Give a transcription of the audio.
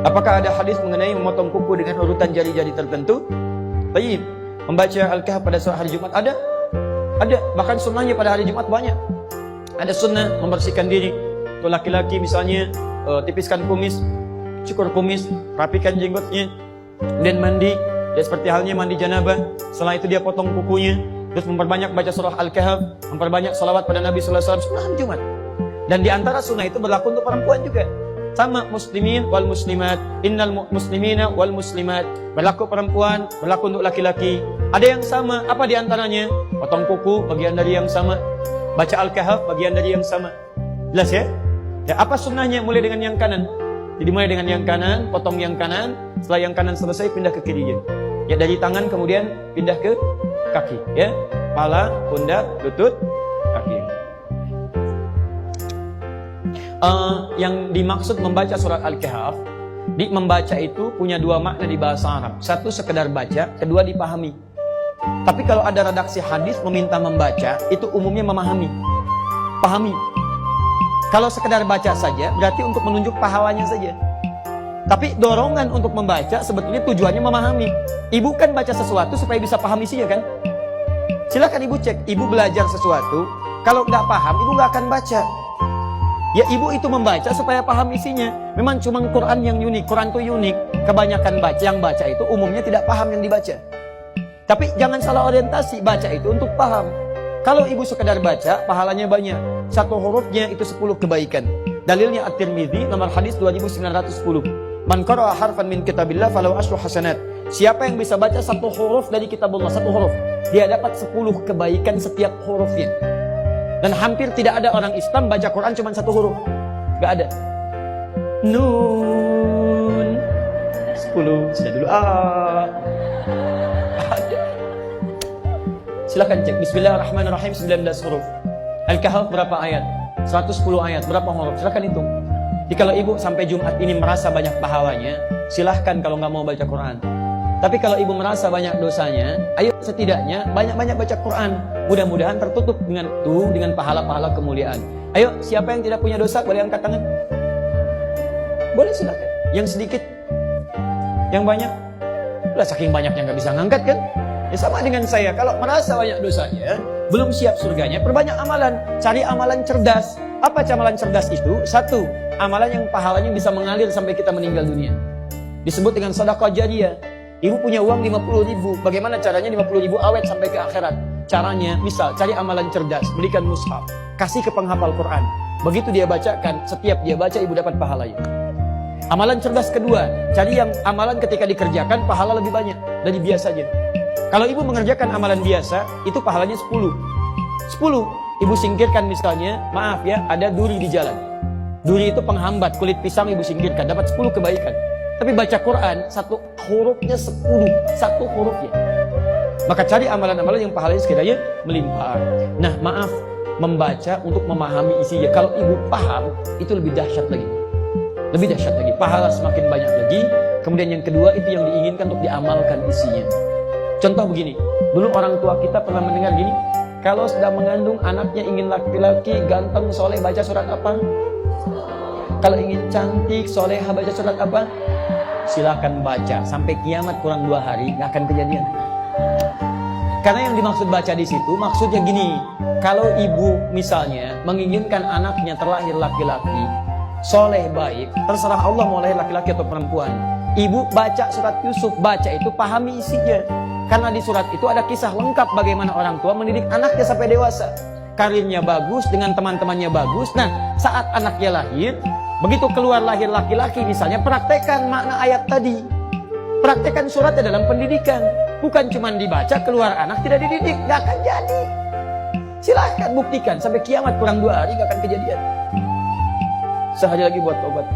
Apakah ada hadis mengenai memotong kuku dengan urutan jari-jari tertentu? Baik, membaca Al-Kahf pada hari Jumat ada. Bahkan sunnahnya pada hari Jumat banyak. Ada sunnah membersihkan diri. Untuk laki-laki misalnya tipiskan kumis, cukur kumis, rapikan jenggotnya, dan mandi. Dia seperti halnya mandi janabah. Setelah itu dia potong kukunya, terus memperbanyak baca surah Al-Kahf, memperbanyak salawat pada Nabi sallallahu alaihi wasallam. Sunnah Jumat. Dan di antara sunnah itu berlaku untuk perempuan juga. Sama muslimin wal muslimat, innal muslimina wal muslimat. Berlaku perempuan, berlaku untuk laki-laki. Ada yang sama, apa di antaranya? Potong kuku, bagian dari yang sama. Baca Al-Kahf, bagian dari yang sama. Jelas ya? Ya, apa sunnahnya? Mulai dengan yang kanan. Jadi mulai dengan yang kanan, potong yang kanan. Setelah yang kanan selesai, pindah ke kirinya. Ya, dari tangan kemudian pindah ke kaki. Ya, kepala, pundak, lutut, kaki. Yang dimaksud membaca surat Al-Kahf, membaca itu punya dua makna di bahasa Arab. Satu sekedar baca, kedua dipahami. Tapi kalau ada redaksi hadis meminta membaca, itu umumnya memahami, pahami. Kalau sekedar baca saja, berarti untuk menunjuk pahalanya saja. Tapi dorongan untuk membaca sebetulnya tujuannya memahami. Ibu kan baca sesuatu supaya bisa paham isinya kan? Silakan ibu cek, ibu belajar sesuatu, kalau nggak paham, ibu nggak akan baca. Ya ibu itu membaca supaya paham isinya. Memang cuma Quran yang unik. Quran itu unik. Kebanyakan yang baca itu umumnya tidak paham yang dibaca. Tapi jangan salah orientasi. Baca itu untuk paham. Kalau ibu sekedar baca, pahalanya banyak. Satu hurufnya itu 10 kebaikan. Dalilnya At-Tirmidzi nomor hadis 2910. Man qara'a harfan min kitabillah falahu asyru hasanat. Siapa yang bisa baca satu huruf dari kitabullah, satu huruf, dia dapat 10 kebaikan setiap hurufnya. Dan hampir tidak ada orang Islam baca Quran cuma satu huruf. Gak ada. Nun 10. Sudah dulu ada. Silakan cek. Bismillahirrahmanirrahim 19 huruf. Al-Kahf berapa ayat? 110 ayat. Berapa huruf? Silakan hitung. Jadi kalau ibu sampai Jumat ini merasa banyak pahalanya, silahkan kalau nggak mau baca Quran. Tapi kalau ibu merasa banyak dosanya, ayo setidaknya banyak-banyak baca Quran. Mudah-mudahan tertutup dengan pahala-pahala kemuliaan. Ayo, siapa yang tidak punya dosa boleh angkat tangan. Boleh silakan. Yang sedikit, yang banyak. Udah saking banyaknya nggak bisa ngangkat kan? Ya sama dengan saya. Kalau merasa banyak dosanya, belum siap surganya, perbanyak amalan. Cari amalan cerdas. Apa amalan cerdas itu? Satu, amalan yang pahalanya bisa mengalir sampai kita meninggal dunia. Disebut dengan sedekah jariyah. Ibu punya uang 50.000. Bagaimana caranya 50.000 awet sampai ke akhirat? Caranya, misal cari amalan cerdas, belikan mushaf, kasih ke penghafal Quran. Begitu dia bacakan, setiap dia baca ibu dapat pahalanya. Amalan cerdas kedua, cari yang amalan ketika dikerjakan pahala lebih banyak dari biasanya. Kalau ibu mengerjakan amalan biasa, itu pahalanya 10. 10, ibu singkirkan misalnya, maaf ya, ada duri di jalan. Duri itu penghambat, kulit pisang ibu singkirkan, dapat 10 kebaikan. Tapi baca Quran, satu hurufnya 10, satu hurufnya. Maka cari amalan-amalan yang pahalanya sekiranya melimpah. Nah, maaf, membaca untuk memahami isinya. Kalau ibu paham, itu lebih dahsyat lagi. Lebih dahsyat lagi. Pahala semakin banyak lagi. Kemudian yang kedua, itu yang diinginkan untuk diamalkan isinya. Contoh begini, dulu orang tua kita pernah mendengar gini, kalau sedang mengandung anaknya ingin laki-laki, ganteng, soleh, baca surat apa? Kalau ingin cantik, soleha, baca surat apa? Silakan baca. Sampai kiamat kurang 2 hari, nggak akan kejadian. Karena yang dimaksud baca di situ, maksudnya gini. Kalau ibu misalnya menginginkan anaknya terlahir laki-laki, soleh, baik, terserah Allah mau lahir laki-laki atau perempuan. Ibu baca surat Yusuf, baca itu pahami isinya. Karena di surat itu ada kisah lengkap bagaimana orang tua mendidik anaknya sampai dewasa. Karirnya bagus, dengan teman-temannya bagus. Nah, saat anaknya lahir, begitu keluar lahir laki-laki misalnya, praktekkan makna ayat tadi. Praktekkan suratnya dalam pendidikan. Bukan cuma dibaca, keluar anak tidak dididik. Gak akan jadi. Silahkan buktikan. Sampai kiamat kurang 2 hari gak akan kejadian. Sehari lagi buat obat.